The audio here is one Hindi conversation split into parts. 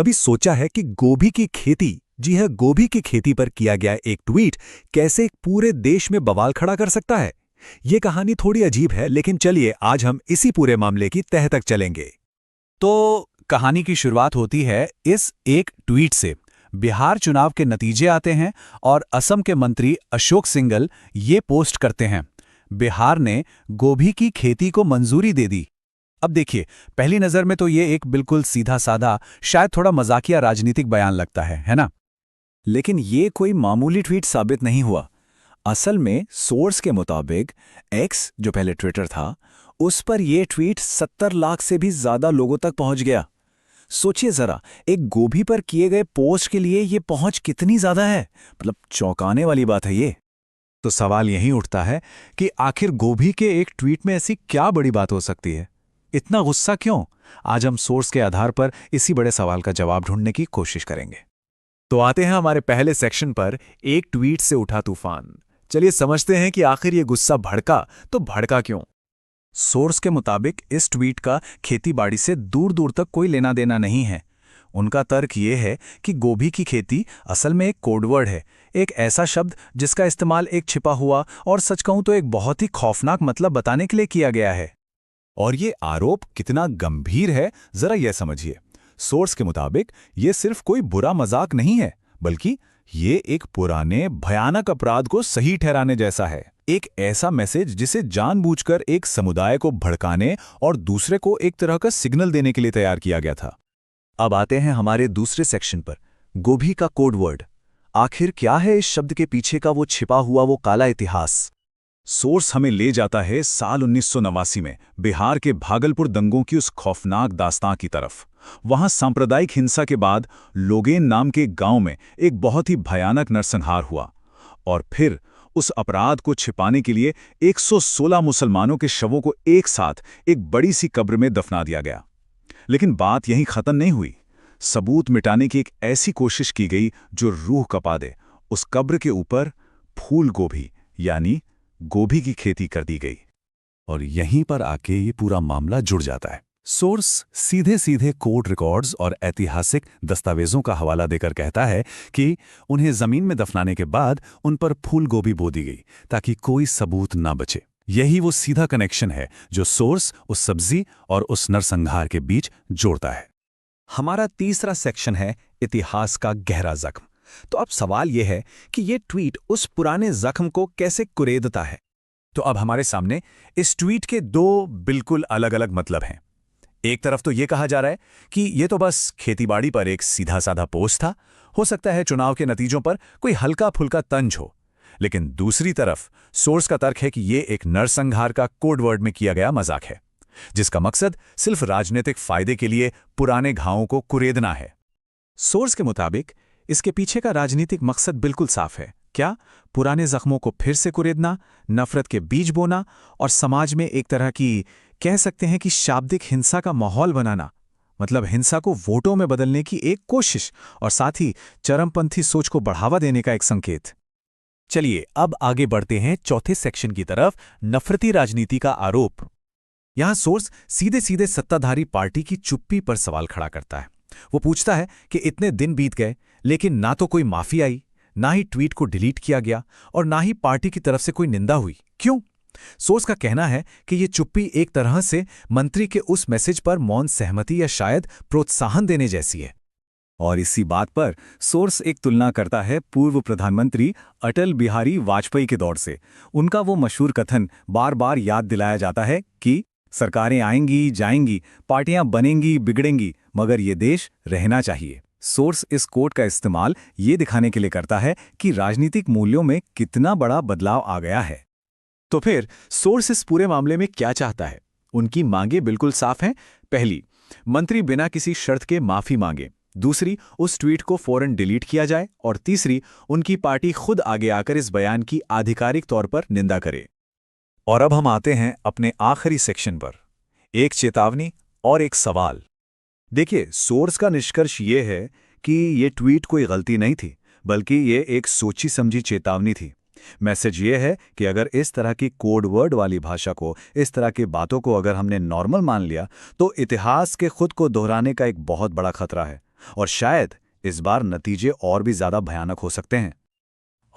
कभी सोचा है कि गोभी की खेती, जी हाँ, गोभी की खेती पर किया गया एक ट्वीट कैसे एक पूरे देश में बवाल खड़ा कर सकता है? ये कहानी थोड़ी अजीब है, लेकिन चलिए आज हम इसी पूरे मामले की तह तक चलेंगे। तो कहानी की शुरुआत होती है इस एक ट्वीट से। बिहार चुनाव के नतीजे आते हैं और असम के मंत्री अशोक सिंघल ये पोस्ट करते हैं, बिहार ने गोभी की खेती को मंजूरी दे दी। अब देखिए, पहली नजर में तो ये एक बिल्कुल सीधा साधा, शायद थोड़ा मजाकिया राजनीतिक बयान लगता है ना? लेकिन ये कोई मामूली ट्वीट साबित नहीं हुआ। असल में सोर्स के मुताबिक एक्स, जो पहले ट्विटर था, उस पर यह ट्वीट 70 लाख से भी ज्यादा लोगों तक पहुंच गया। सोचिए जरा, एक गोभी पर किए गए पोस्ट के लिए ये पहुंच कितनी ज्यादा है। मतलब चौंकाने वाली बात है ये। तो सवाल यही उठता है कि आखिर गोभी के एक ट्वीट में ऐसी क्या बड़ी बात हो सकती है? इतना गुस्सा क्यों? आज हम सोर्स के आधार पर इसी बड़े सवाल का जवाब ढूंढने की कोशिश करेंगे। तो आते हैं हमारे पहले सेक्शन पर, एक ट्वीट से उठा तूफान। चलिए समझते हैं कि आखिर ये गुस्सा भड़का तो भड़का क्यों। सोर्स के मुताबिक इस ट्वीट का खेतीबाड़ी से दूर दूर तक कोई लेना देना नहीं है। उनका तर्क ये है कि गोभी की खेती असल में एक कोडवर्ड है, एक ऐसा शब्द जिसका इस्तेमाल एक छिपा हुआ और सच कहूं तो एक बहुत ही खौफनाक मतलब बताने के लिए किया गया है। और ये आरोप कितना गंभीर है, जरा यह समझिए। सोर्स के मुताबिक ये सिर्फ कोई बुरा मजाक नहीं है, बल्कि ये एक पुराने भयानक अपराध को सही ठहराने जैसा है। एक ऐसा मैसेज जिसे जानबूझकर एक समुदाय को भड़काने और दूसरे को एक तरह का सिग्नल देने के लिए तैयार किया गया था। अब आते हैं हमारे दूसरे सेक्शन पर, गोभी का कोड वर्ड। आखिर क्या है इस शब्द के पीछे का वो छिपा हुआ वो काला इतिहास? सोर्स हमें ले जाता है साल 1989 में बिहार के भागलपुर दंगों की उस खौफनाक दास्तां की तरफ। वहां सांप्रदायिक हिंसा के बाद लोगेन नाम के गांव में एक बहुत ही भयानक नरसंहार हुआ, और फिर उस अपराध को छिपाने के लिए 116 मुसलमानों के शवों को एक साथ एक बड़ी सी कब्र में दफना दिया गया। लेकिन बात यहीं खत्म नहीं हुई। सबूत मिटाने की एक ऐसी कोशिश की गई जो रूह कपा दे। उस कब्र के ऊपर फूल गोभी यानी गोभी की खेती कर दी गई। और यहीं पर आके ये पूरा मामला जुड़ जाता है। सोर्स सीधे सीधे कोर्ट रिकॉर्ड्स और ऐतिहासिक दस्तावेजों का हवाला देकर कहता है कि उन्हें जमीन में दफनाने के बाद उन पर फूल गोभी बो दी गई ताकि कोई सबूत ना बचे। यही वो सीधा कनेक्शन है जो सोर्स उस सब्जी और उस नरसंहार के बीच जोड़ता है। हमारा तीसरा सेक्शन है इतिहास का गहरा जख्म। तो अब सवाल यह है कि यह ट्वीट उस पुराने जख्म को कैसे कुरेदता है। तो अब हमारे सामने इस ट्वीट के दो बिल्कुल अलग अलग मतलब हैं। एक तरफ तो यह कहा जा रहा है कि यह तो बस खेतीबाड़ी पर एक सीधा साधा पोस्ट था, हो सकता है चुनाव के नतीजों पर कोई हल्का फुल्का तंज हो। लेकिन दूसरी तरफ सोर्स का तर्क है कि यह एक नरसंहार का कोडवर्ड में किया गया मजाक है, जिसका मकसद सिर्फ राजनीतिक फायदे के लिए पुराने घावों को कुरेदना है। सोर्स के मुताबिक इसके पीछे का राजनीतिक मकसद बिल्कुल साफ है। क्या? पुराने जख्मों को फिर से कुरेदना, नफरत के बीज बोना और समाज में एक तरह की, कह सकते हैं कि शाब्दिक हिंसा का माहौल बनाना। मतलब हिंसा को वोटों में बदलने की एक कोशिश और साथ ही चरमपंथी सोच को बढ़ावा देने का एक संकेत। चलिए अब आगे बढ़ते हैं चौथे सेक्शन की तरफ, नफरती राजनीति का आरोप। यहां सोर्स सीधे सीधे सत्ताधारी पार्टी की चुप्पी पर सवाल खड़ा करता है। वो पूछता है कि इतने दिन बीत गए लेकिन ना तो कोई माफी आई, ना ही ट्वीट को डिलीट किया गया और ना ही पार्टी की तरफ से कोई निंदा हुई। क्यों? सोर्स का कहना है कि ये चुप्पी एक तरह से मंत्री के उस मैसेज पर मौन सहमति या शायद प्रोत्साहन देने जैसी है। और इसी बात पर सोर्स एक तुलना करता है पूर्व प्रधानमंत्री अटल बिहारी वाजपेयी के दौर से। उनका वो मशहूर कथन बार बार याद दिलाया जाता है कि सरकारें आएंगी जाएंगी, पार्टियां बनेंगी बिगड़ेंगी, मगर ये देश रहना चाहिए। सोर्स इस कोट का इस्तेमाल ये दिखाने के लिए करता है कि राजनीतिक मूल्यों में कितना बड़ा बदलाव आ गया है। तो फिर सोर्स इस पूरे मामले में क्या चाहता है? उनकी मांगे बिल्कुल साफ हैं। पहली, मंत्री बिना किसी शर्त के माफी मांगे। दूसरी, उस ट्वीट को फौरन डिलीट किया जाए। और तीसरी, उनकी पार्टी खुद आगे आकर इस बयान की आधिकारिक तौर पर निंदा करे। और अब हम आते हैं अपने आखिरी सेक्शन पर, एक चेतावनी और एक सवाल। देखिए, सोर्स का निष्कर्ष ये है कि ये ट्वीट कोई गलती नहीं थी, बल्कि ये एक सोची समझी चेतावनी थी। मैसेज ये है कि अगर इस तरह की कोड वर्ड वाली भाषा को, इस तरह की बातों को अगर हमने नॉर्मल मान लिया तो इतिहास के खुद को दोहराने का एक बहुत बड़ा खतरा है। और शायद इस बार नतीजे और भी ज्यादा भयानक हो सकते हैं।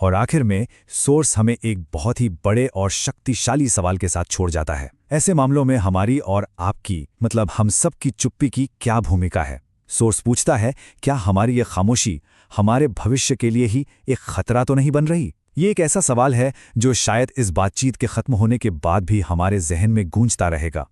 और आखिर में सोर्स हमें एक बहुत ही बड़े और शक्तिशाली सवाल के साथ छोड़ जाता है। ऐसे मामलों में हमारी और आपकी, मतलब हम सब की चुप्पी की क्या भूमिका है? सोर्स पूछता है, क्या हमारी ये खामोशी हमारे भविष्य के लिए ही एक खतरा तो नहीं बन रही? ये एक ऐसा सवाल है जो शायद इस बातचीत के खत्म होने के बाद भी हमारे जहन में गूंजता रहेगा।